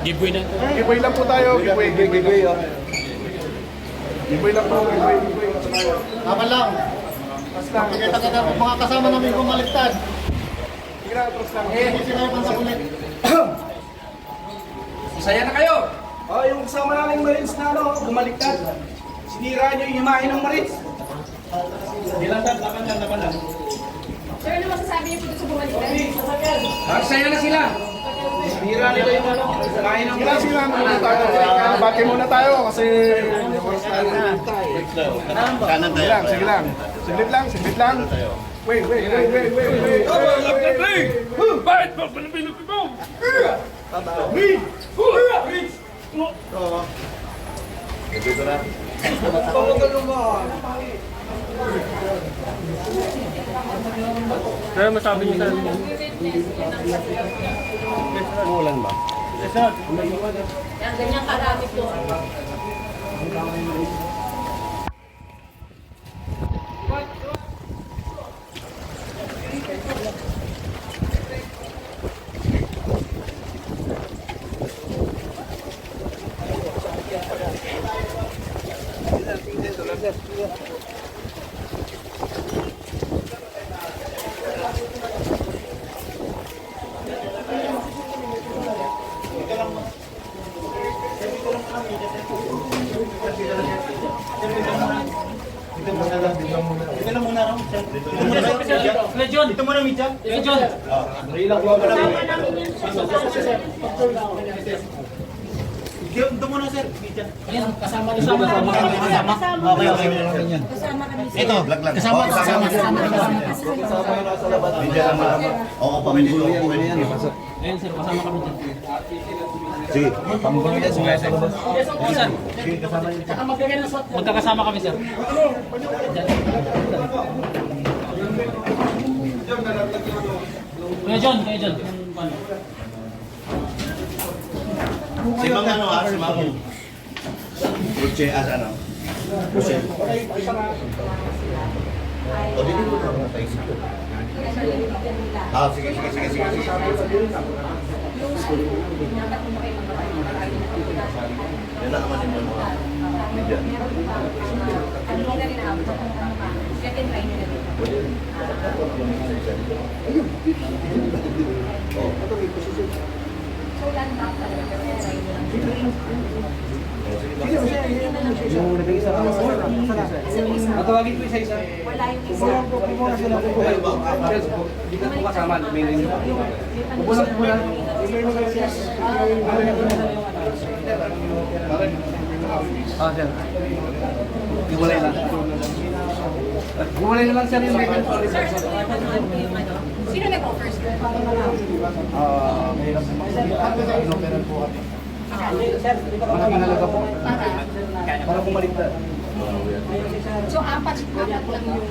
Giveaway na ito. Giveaway lang po tayo. Giveaway. Giveaway lang po. Giveaway. Tama lang. Basta. Kita mga kasama namin bumaliktad. Sige lang, atras lang. Hindi sila yung pansakulit. Masaya na kayo! Yung kasama namin Marines na bumaliktad. Sinira niyo yung imahe ng Marines. Laban lang. Sir, ano masasabi niyo po dito sa bumaliktad? Masaya na sila! Sinira nila yung imahe ng Sige lang, sige lang. Bati muna tayo kasi... Sige lang, sige lang. Siglit lang, siglit lang. Wait. Bakit ba? Pinapinupin mo! Kaya masabi niyo sa umulan ba? Yan, ganyan karami po. Dito muna, Mitya. Kasama namin yan, sir. Dito muna, sir. Mitya. Kasama kami. Kasama kami. Ito, laglag. Kasama. Oo, kami dito. Ayun sir, kasama kami dyan. Sige, pambulo yan. Sige, Yes, sir. Saka magbigay ng swat. Magkakasama kami sir. Kuya John. Si Mang ano si Mang Ruche ano? Ruche. O, dito mo na tayo sa. Sige. Yan na naman yung mga media. Matawagin ko isa-isa. Wala yung isa. Hindi ka po kasama. Sir. Hiwalay lang. Hiwalay na lang sir yung Sir, sino nag-offer, sir? mahirap inoperan po kami. Malaking halaga po. Para pumaligtad. So, apat lang yung